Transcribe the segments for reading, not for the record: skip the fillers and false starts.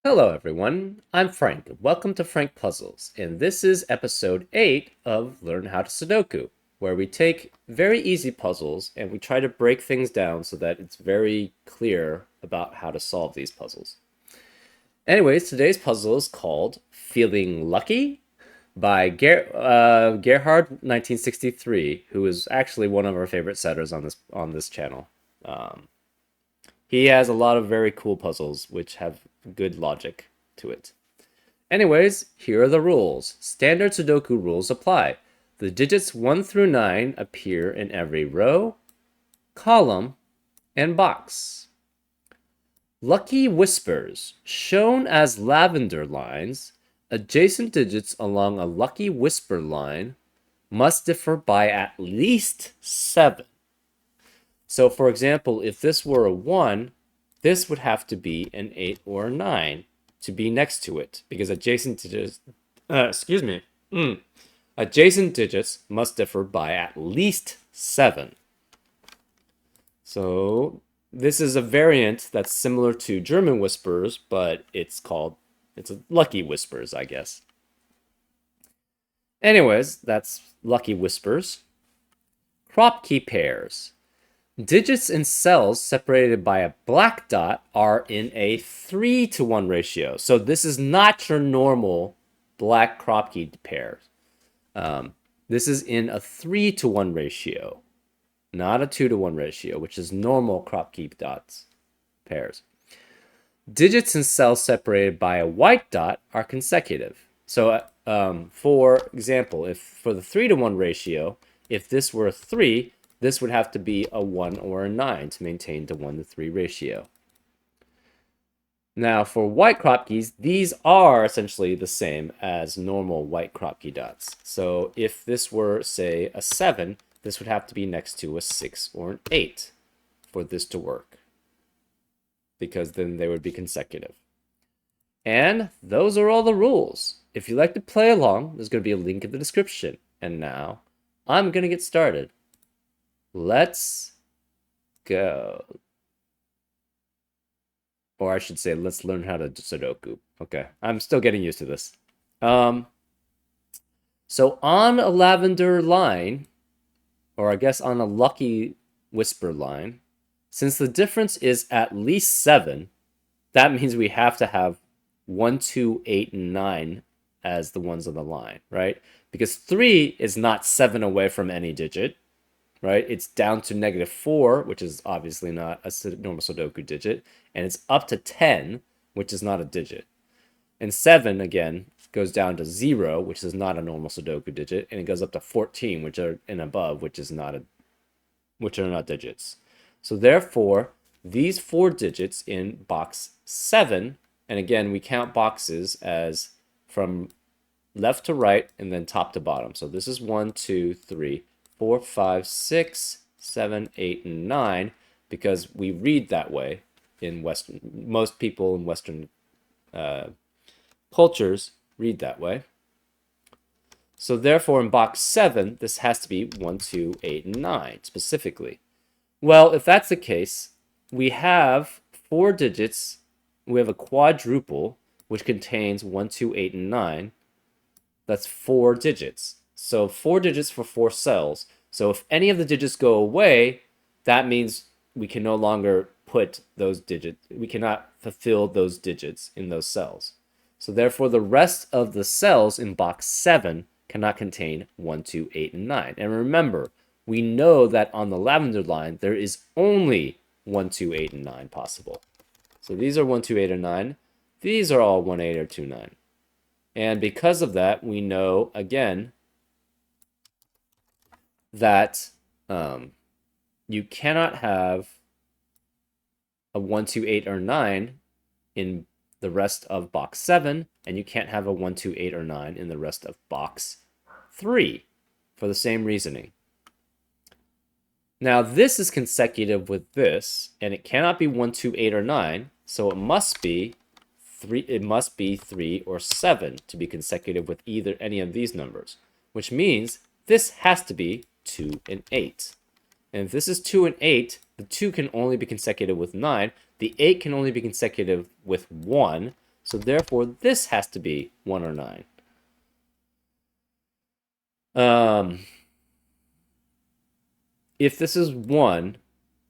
Hello everyone, I'm Frank. Welcome to Frank Puzzles, and this is episode 8 of Learn How to Sudoku, where we take very easy puzzles and we try to break things down so that it's very clear about how to solve these puzzles. Anyways, today's puzzle is called Feeling Lucky by Gerhard 1963, who is actually one of our favorite setters on this channel. Um, he has a lot of very cool puzzles which have good logic to it. Anyways, here are the rules. Standard Sudoku rules apply. The digits 1 through 9 appear in every row, column, and box. Lucky whispers, shown as lavender lines, adjacent digits along a lucky whisper line must differ by at least 7. So, for example, if this were a 1, this would have to be an 8 or a 9 to be next to it, because adjacent digits, adjacent digits must differ by at least 7. So, this is a variant that's similar to German whispers, but it's a lucky whispers, I guess. Anyways, that's lucky whispers. Crop key pairs. Digits in cells separated by a black dot are in a 3-to-1 ratio. So this is not your normal black crop key pair. This is in a 3-to-1 ratio, not a 2-to-1 ratio, which is normal crop key dots pairs. Digits in cells separated by a white dot are consecutive. So for example, if for the 3-to-1 ratio, if this were a 3, this would have to be a 1 or a 9 to maintain the 1-to-3 ratio. Now, for white crop keys, these are essentially the same as normal white crop key dots. So if this were, say, a 7, this would have to be next to a 6 or an 8 for this to work, because then they would be consecutive. And those are all the rules. If you'd like to play along, there's going to be a link in the description. And now, I'm going to get started. Let's go. Or I should say, let's learn how to Sudoku. Okay, I'm still getting used to this. So on a lavender line, or I guess on a lucky whisper line, since the difference is at least 7, that means we have to have 1, 2, 8, and 9 as the ones on the line, right? Because 3 is not 7 away from any digit. Right? It's down to -4, which is obviously not a normal Sudoku digit, and it's up to 10, which is not a digit. And 7, again, goes down to 0, which is not a normal Sudoku digit, and it goes up to 14, which are and above, which are not digits. So therefore, these 4 digits in box 7, and again, we count boxes as from left to right and then top to bottom. So this is 1, 2, 3, 4, 5, 6, 7, 8, and 9, because we read that way in Western. Most people in Western cultures read that way. So therefore, in box 7, this has to be 1, 2, 8, and 9 specifically. Well, if that's the case, we have 4 digits. We have a quadruple, which contains 1, 2, 8, and 9. That's 4 digits. So 4 digits for 4 cells. So if any of the digits go away, that means we can no longer put those digits, we cannot fulfill those digits in those cells. So therefore, the rest of the cells in box 7 cannot contain 1, 2, 8, and 9. And remember, we know that on the lavender line, there is only 1, 2, 8, and 9 possible. So these are 1, 2, 8, or 9. These are all 1, 8, or 2, 9. And because of that, we know, again, that you cannot have a 1, 2, 8, or 9 in the rest of box 7, and you can't have a 1, 2, 8, or 9 in the rest of box 3 for the same reasoning. Now, this is consecutive with this, and it cannot be 1, 2, 8, or 9, so it must be 3 or 7 to be consecutive with any of these numbers, which means this has to be 2 and 8. And if this is 2 and 8, the 2 can only be consecutive with 9. The 8 can only be consecutive with 1. So therefore, this has to be 1 or 9. If this is 1,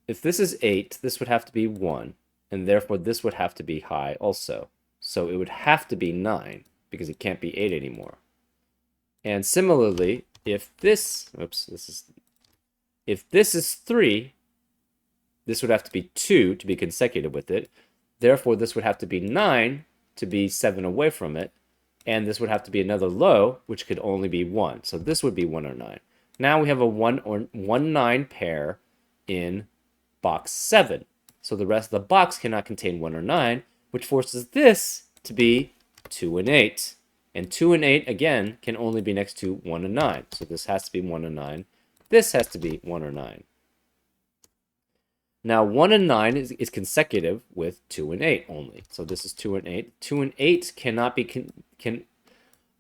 if this is 8, this would have to be 1, and therefore this would have to be high also. So it would have to be 9, because it can't be 8 anymore. And similarly, if this, if this is 3, this would have to be 2 to be consecutive with it. Therefore, this would have to be 9 to be 7 away from it. And this would have to be another low, which could only be 1. So this would be 1 or 9. Now we have a 1 or 1 9 pair in box 7. So the rest of the box cannot contain 1 or 9, which forces this to be 2 and 8. And 2 and 8, again, can only be next to 1 and 9. So this has to be 1 and 9. This has to be 1 or 9. Now, 1 and 9 is consecutive with 2 and 8 only. So this is 2 and 8. 2 and 8 cannot be...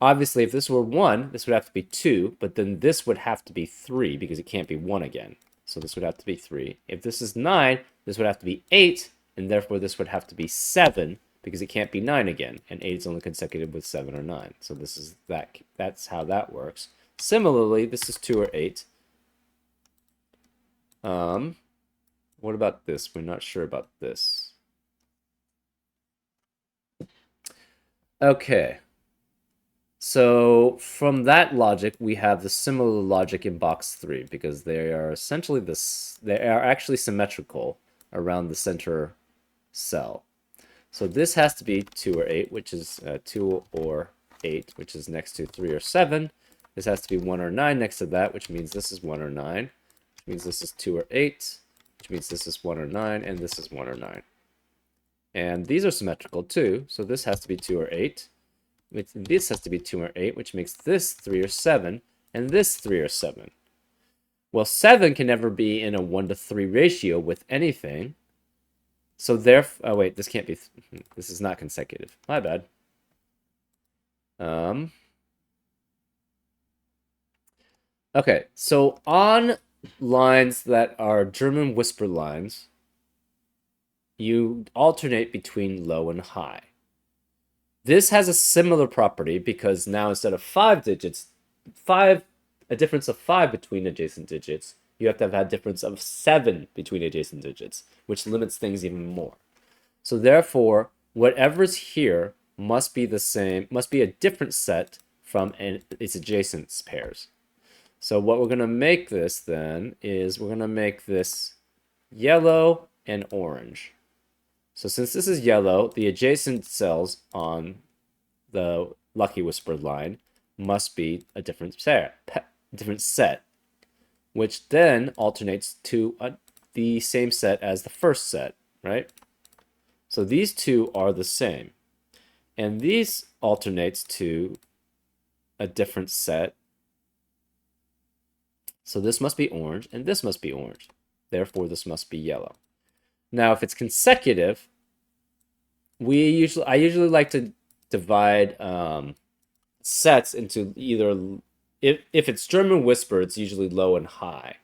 Obviously, if this were 1, this would have to be 2, but then this would have to be 3 because it can't be 1 again. So this would have to be 3. If this is 9, this would have to be 8, and therefore this would have to be 7 because it can't be 9 again, and 8 is only consecutive with 7 or 9. So this is that. That's how that works. Similarly, this is 2 or 8. What about this? We're not sure about this. Okay. So from that logic, we have the similar logic in box 3 because they are essentially they are actually symmetrical around the center cell. So this has to be 2 or 8, which is 2 or 8, which is next to 3 or 7. This has to be 1 or 9 next to that, which means this is 1 or 9, which means this is 2 or 8, which means this is 1 or 9, and this is 1 or 9. And these are symmetrical too, so this has to be 2 or 8. This has to be 2 or 8, which makes this 3 or 7, and this 3 or 7. Well, 7 can never be in a 1 to 3 ratio with anything. So therefore, oh wait, this can't be, this is not consecutive. My bad. Okay, so on lines that are German whisper lines, you alternate between low and high. This has a similar property because now instead of 5 digits, a difference of 5 between adjacent digits, you have to have a difference of 7 between adjacent digits, which limits things even more. So therefore, whatever's here must be the same, must be a different set from its adjacent pairs. So what we're going to make this then is we're going to make this yellow and orange. So since this is yellow, the adjacent cells on the Lucky Whisper line must be a different set, which then alternates to the same set as the first set, right? So these two are the same. And these alternates to a different set. So this must be orange, and this must be orange. Therefore, this must be yellow. Now, if it's consecutive, I usually like to divide sets into either, if it's German whisper, it's usually low and high.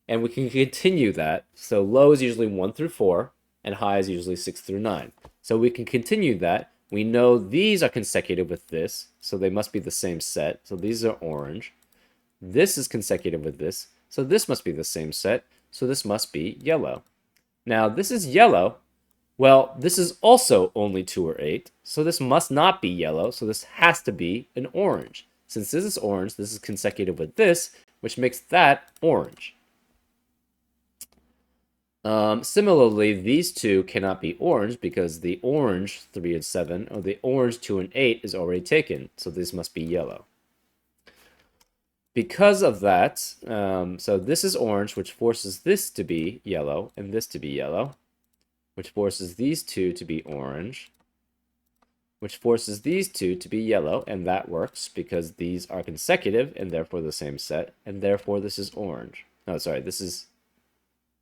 And we can continue that. So low is usually 1 through 4, and high is usually 6 through 9. So we can continue that. We know these are consecutive with this, so they must be the same set. So these are orange. This is consecutive with this, so this must be the same set. So this must be yellow. Now, this is yellow. Well, this is also only 2 or 8, so this must not be yellow, so this has to be an orange. Since this is orange, this is consecutive with this, which makes that orange. Similarly, these two cannot be orange because the orange 3 and 7, or the orange 2 and 8 is already taken, so this must be yellow. Because of that, so this is orange, which forces this to be yellow, and this to be yellow, which forces these two to be orange, which forces these two to be yellow, and that works because these are consecutive and therefore the same set, and therefore this is orange. No, sorry, this is,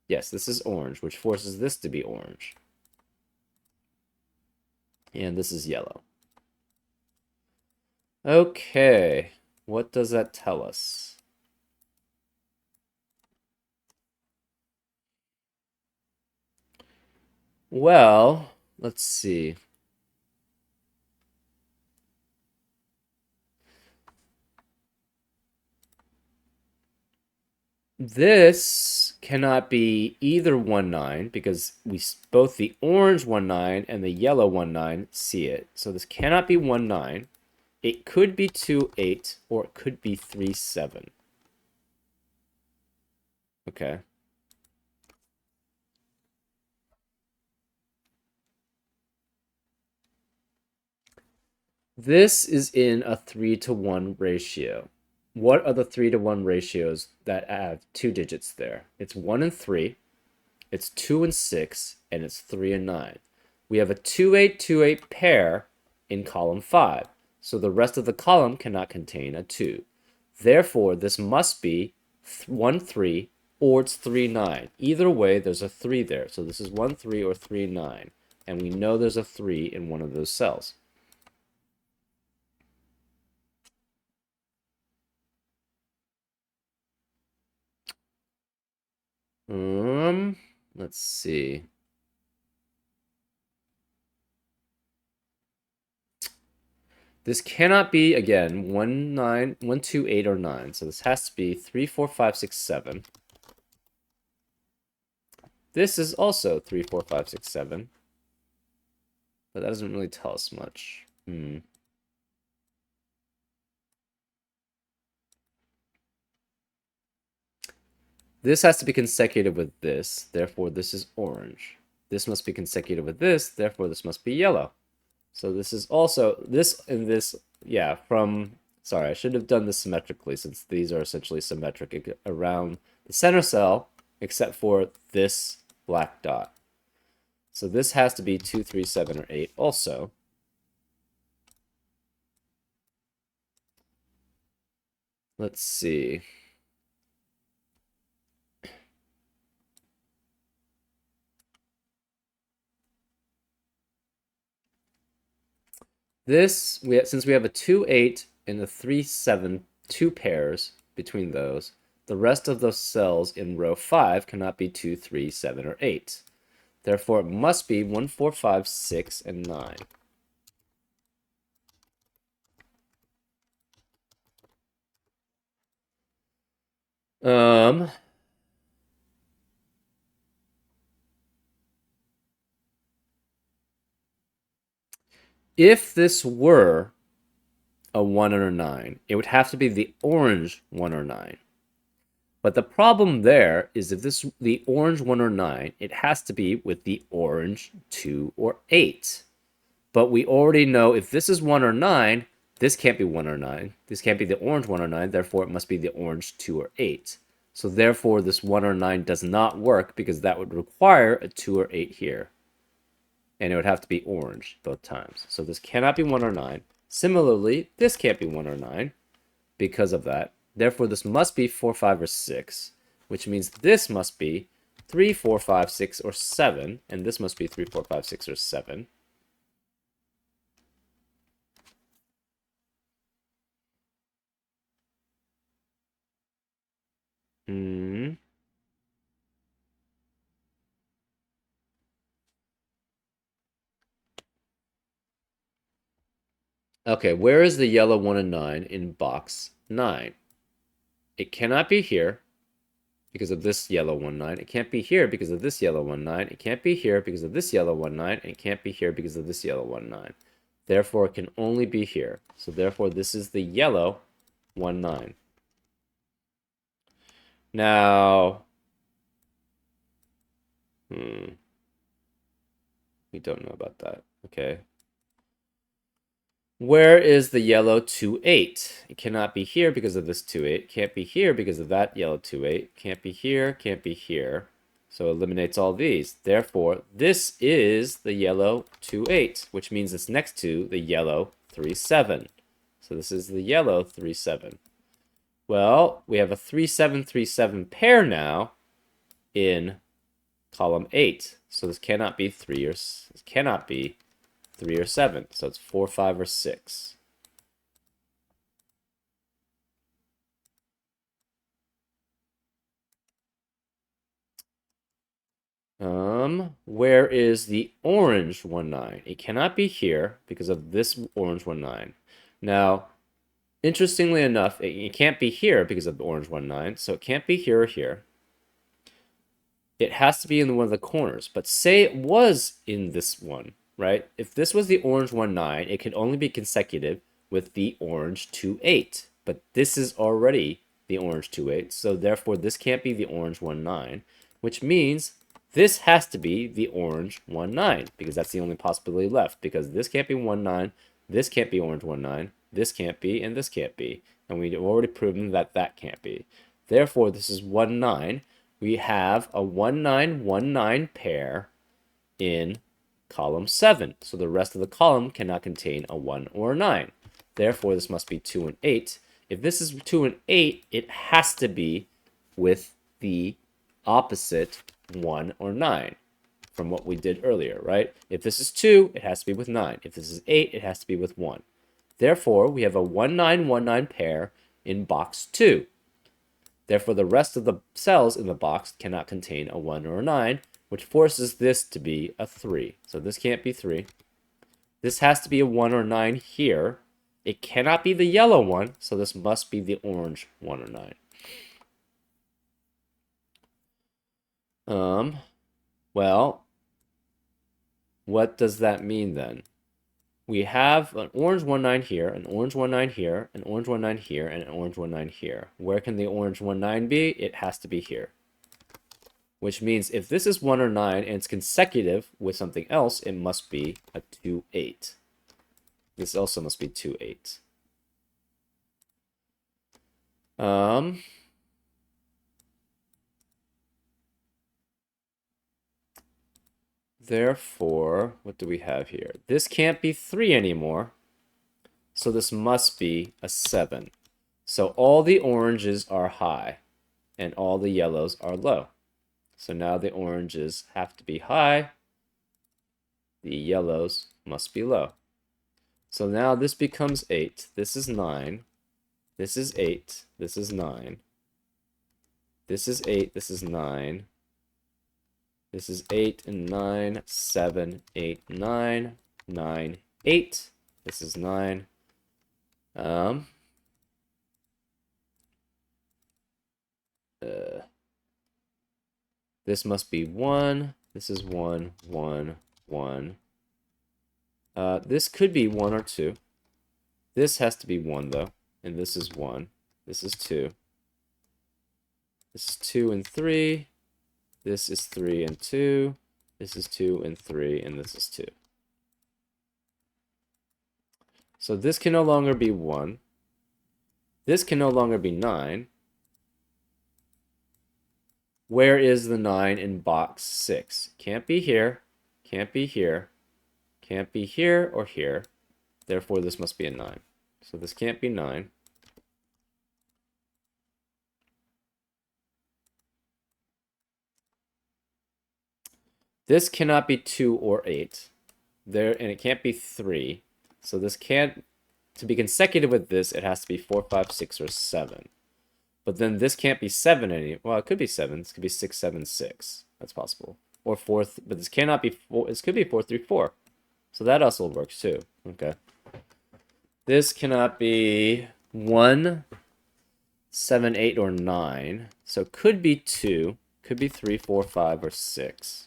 yes, this is orange, which forces this to be orange. And this is yellow. Okay, what does that tell us? Well, let's see. This cannot be either 1, 9 because both the orange 1, 9 and the yellow 1, 9 see it. So this cannot be 1, 9. It could be 2, 8, or it could be 3, 7. Okay. This is in a 3-to-1 ratio. What are the 3-to-1 ratios that have two digits there? It's 1 and 3, it's 2 and 6, and it's 3 and 9. We have a 2, 8, 2, 8 pair in column 5, so the rest of the column cannot contain a 2. Therefore, this must be 1, 3, or it's 3, 9. Either way, there's a 3 there. So this is 1, 3, or 3, 9. And we know there's a 3 in one of those cells. Let's see. This cannot be, again, 1, 9, 1, 2, 8, or 9. So this has to be 3, 4, 5, 6, 7. This is also 3, 4, 5, 6, 7. But that doesn't really tell us much. This has to be consecutive with this, therefore this is orange. This must be consecutive with this, therefore this must be yellow. So this is also, this and this, yeah, sorry, I should have done this symmetrically since these are essentially symmetric around the center cell, except for this black dot. So this has to be 2, 3, 7, or 8 also. Let's see. This, since we have a 2, 8 and a 3, 7, two pairs between those, the rest of those cells in row 5 cannot be 2, 3, 7, or 8. Therefore, it must be 1, 4, 5, 6, and 9. If this were a 1 or a 9, it would have to be the orange 1 or 9. But the problem there is if this the orange 1 or 9, it has to be with the orange 2 or 8. But we already know if this is 1 or 9, this can't be 1 or 9. This can't be the orange 1 or 9, therefore it must be the orange 2 or 8. So therefore this 1 or 9 does not work because that would require a 2 or 8 here. And it would have to be orange both times. So this cannot be 1 or 9. Similarly, this can't be 1 or 9 because of that. Therefore, this must be 4, 5, or 6, which means this must be 3, 4, 5, 6, or 7, and this must be 3, 4, 5, 6, or 7. Okay, where is the yellow 1 and 9 in box 9? It cannot be here because of this yellow 1, 9. It can't be here because of this yellow 1, 9. It can't be here because of this yellow 1, 9. And it can't be here because of this yellow 1, 9. Therefore, it can only be here. So therefore, this is the yellow 1, 9. Now, we don't know about that. Okay. Where is the yellow 2, 8? It cannot be here because of this 2, 8. Can't be here because of that yellow 2, 8. Can't be here, can't be here. So it eliminates all these. Therefore, this is the yellow 2, 8, which means it's next to the yellow 3, 7. So this is the yellow 3, 7. Well, we have a 3, 7, 3, 7 pair now in column 8. So this cannot be 3 or 7. So it's 4, 5, or 6. Where is the orange 1, 9? It cannot be here because of this orange 1, 9. Now, Interestingly enough, it can't be here because of the orange 1, 9, so it can't be here or here. It has to be in one of the corners, but say it was in this one, right? If this was the orange 1, 9, it could only be consecutive with the orange 2, 8, but this is already the orange 2, 8, so therefore this can't be the orange 1, 9, which means this has to be the orange 1, 9, because that's the only possibility left, because this can't be 1, 9, this can't be orange 1, 9, this can't be, and this can't be, and we've already proven that that can't be. Therefore, this is 1, 9. We have a 1, 9, 1, 9 pair in column 7. So the rest of the column cannot contain a 1 or a 9. Therefore, this must be 2 and 8. If this is 2 and 8, it has to be with the opposite 1 or 9 from what we did earlier, right? If this is 2, it has to be with 9. If this is 8, it has to be with 1. Therefore, we have a 1, 9, 1, 9 pair in box 2. Therefore, the rest of the cells in the box cannot contain a 1 or a 9, which forces this to be a 3. So this can't be 3. This has to be a 1 or 9 here. It cannot be the yellow one, so this must be the orange 1 or 9. Well, what does that mean then? We have an orange 1, 9 here, an orange 1, 9 here, an orange 1, 9 here, and an orange 1, 9 here. Where can the orange 1, 9 be? It has to be here. Which means if this is 1 or 9 and it's consecutive with something else, it must be a 2, 8. This also must be 2, 8. Therefore, what do we have here? This can't be 3 anymore, so this must be a 7. So all the oranges are high, and all the yellows are low. So now the oranges have to be high, the yellows must be low. So now this becomes 8, this is 9, this is 8, this is 9, this is 8, this is 9, this is 8 and 9, 7, 8, 9, 9, 8. This is 9. This must be 1. This is 1, 1, 1. This could be 1 or 2. This has to be 1, though. And this is 1. This is 2. This is 2 and 3. This is 3 and 2. This is 2 and 3. And this is 2. So this can no longer be 1. This can no longer be 9. Where is the 9 in box 6? Can't be here. Can't be here. Can't be here or here. Therefore, this must be a 9. So this can't be 9. This cannot be 2 or 8. And it can't be 3. So this can't, to be consecutive with this, it has to be 4, 5, 6, or 7. But then this can't be 7 well, it could be 7. This could be 6, 7, 6. That's possible. Or 4, but this cannot be 4. This could be 4, 3, 4. So that also works too. Okay. This cannot be 1, 7, 8, or 9. So it could be 2. Could be 3, 4, 5, or 6.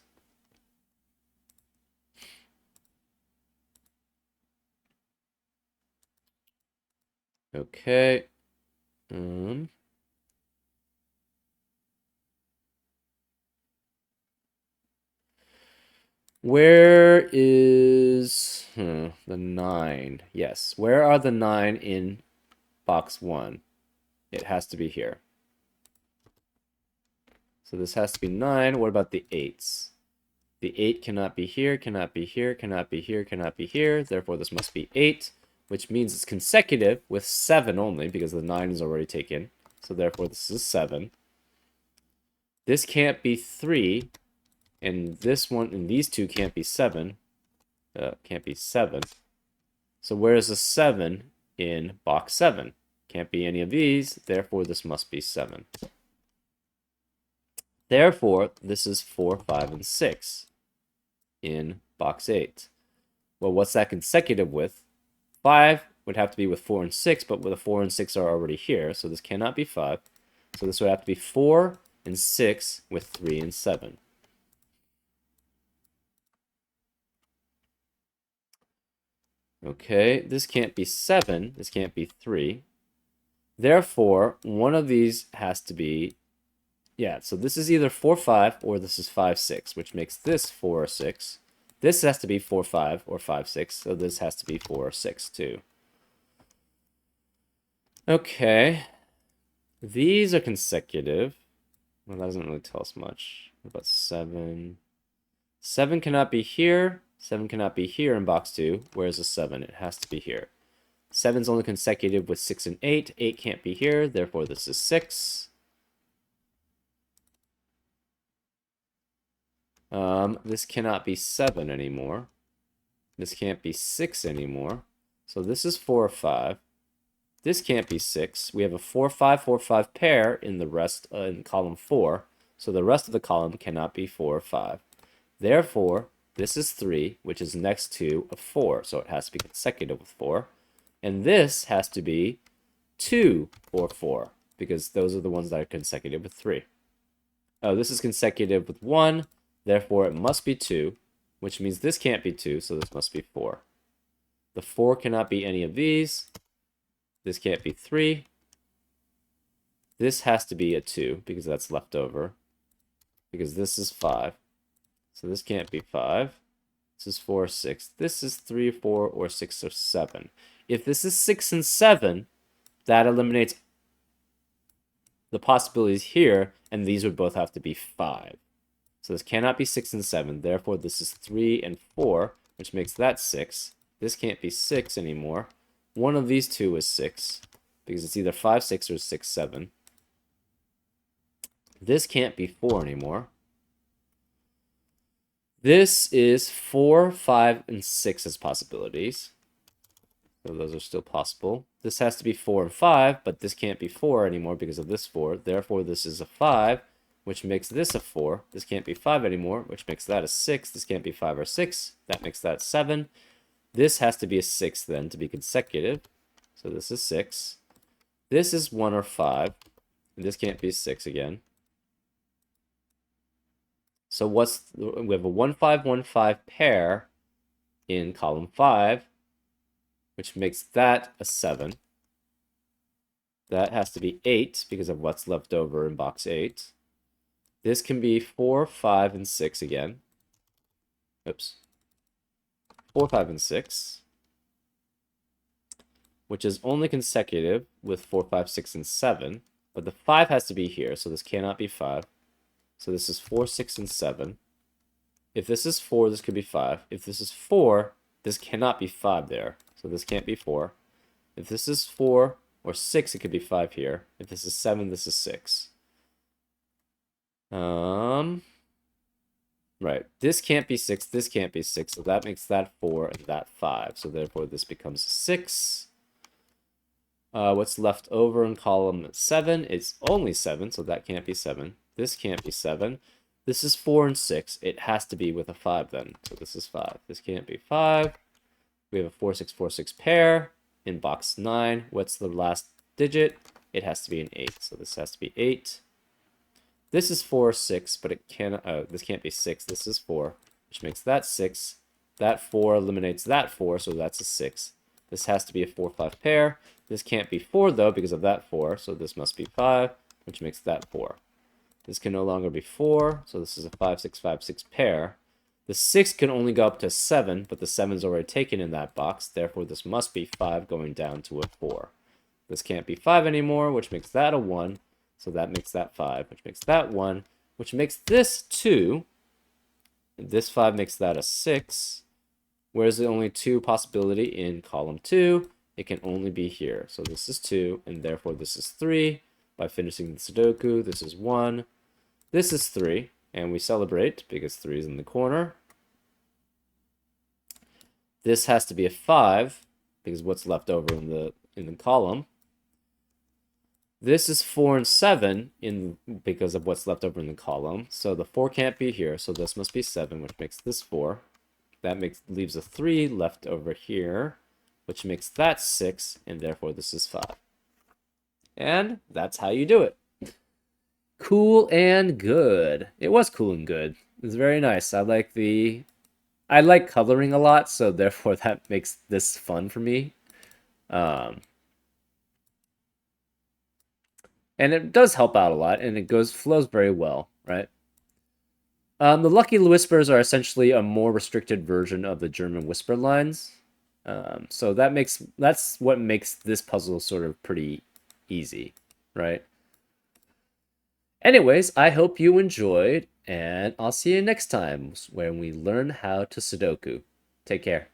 Okay. Where is the 9? Yes. Where are the 9 in box 1? It has to be here. So this has to be 9. What about the 8s? The 8 cannot be here, cannot be here, cannot be here, cannot be here. Therefore, this must be 8, which means it's consecutive with 7 only because the 9 is already taken. So therefore, this is 7. This can't be 3, and this one and these two can't be 7. Can't be 7. So where is the 7 in box 7? Can't be any of these. Therefore, this must be 7. Therefore, this is 4, 5, and 6 in box 8. Well, what's that consecutive with? 5 would have to be with 4 and 6, but with the 4 and 6 are already here, so this cannot be 5. So this would have to be 4 and 6 with 3 and 7. Okay, this can't be 7, this can't be 3. Therefore, one of these has to be, yeah, so this is either 4, 5, or this is 5, 6, which makes this 4 or 6. This has to be 4, 5, or 5, 6, so this has to be 4 or 6, too. Okay, these are consecutive. Well, that doesn't really tell us much. What about 7? 7 cannot be here. 7 cannot be here in box 2. Where's the 7? It has to be here. 7's only consecutive with 6 and 8. 8 can't be here, therefore this is 6. This cannot be 7 anymore. This can't be 6 anymore. So this is 4 or 5. This can't be 6. We have a 4, 5, 4, 5 pair in the rest in column 4. So the rest of the column cannot be 4 or 5. Therefore, this is 3, which is next to a 4. So it has to be consecutive with 4. And this has to be 2 or 4, because those are the ones that are consecutive with 3. Oh, this is consecutive with 1. Therefore, it must be 2, which means this can't be 2, so this must be 4. The 4 cannot be any of these. This can't be 3. This has to be a 2, because that's left over. Because this is 5. So this can't be 5. This is 4 or 6. This is 3, 4, or 6, or 7. If this is 6 and 7, that eliminates the possibilities here, and these would both have to be 5. So this cannot be 6 and 7. Therefore, this is 3 and 4, which makes that 6. This can't be 6 anymore. One of these two is 6, because it's either 5, 6, or 6, 7. This can't be 4 anymore. This is 4, 5, and 6 as possibilities. So those are still possible. This has to be 4 and 5, but this can't be 4 anymore because of this 4. Therefore, this is a 5, which makes this a 4. This can't be 5 anymore, which makes that a 6. This can't be 5 or 6. That makes that 7. This has to be a 6 then to be consecutive. So this is 6. This is 1 or 5. And this can't be 6 again. So we have a 1, 5, 1, 5 pair in column 5, which makes that a 7. That has to be 8 because of what's left over in box 8. This can be 4, 5, and 6 again. Oops. 4, 5, and 6. Which is only consecutive with 4, 5, 6, and 7. But the 5 has to be here, so this cannot be 5. So this is 4, 6, and 7. If this is 4, this could be 5. If this is 4, this cannot be 5 there. So this can't be 4. If this is 4 or 6, it could be 5 here. If this is 7, this is 6. Right. This can't be 6, this can't be 6. So that makes that 4 and that 5. So therefore, this becomes 6. What's left over in column 7 is only 7, so that can't be 7. This can't be 7. This is 4 and 6. It has to be with a 5 then. So this is 5. This can't be 5. We have a 4, 6, 4, 6 pair in box 9. What's the last digit? It has to be an 8. So this has to be 8. This is 4, 6, but it can't. This can't be 6. This is 4, which makes that 6. That 4 eliminates that 4, so that's a 6. This has to be a 4, 5 pair. This can't be 4 though because of that 4, so this must be 5, which makes that 4. This can no longer be 4, so this is a 5, 6, 5, 6 pair. The 6 can only go up to 7, but the 7 is already taken in that box. Therefore, this must be 5 going down to a 4. This can't be 5 anymore, which makes that a 1. So that makes that 5, which makes that 1, which makes this 2. And this 5 makes that a 6. Whereas the only 2 possibility in column 2, it can only be here. So this is 2, and therefore this is 3. By finishing the Sudoku, this is 1. This is 3, and we celebrate because 3 is in the corner. This has to be a 5 because what's left over in the column. This is 4 and 7 because of what's left over in the column. So the 4 can't be here, so this must be 7, which makes this 4. That leaves a 3 left over here, which makes that 6, and therefore this is 5. And that's how you do it. Cool and good. It was cool and good. It was very nice. I like coloring a lot, so therefore that makes this fun for me. Um, and it does help out a lot, and it flows very well, right? The Lucky Whispers are essentially a more restricted version of the German whisper lines. So that's what makes this puzzle sort of pretty easy, right? Anyways, I hope you enjoyed, and I'll see you next time when we learn how to Sudoku. Take care.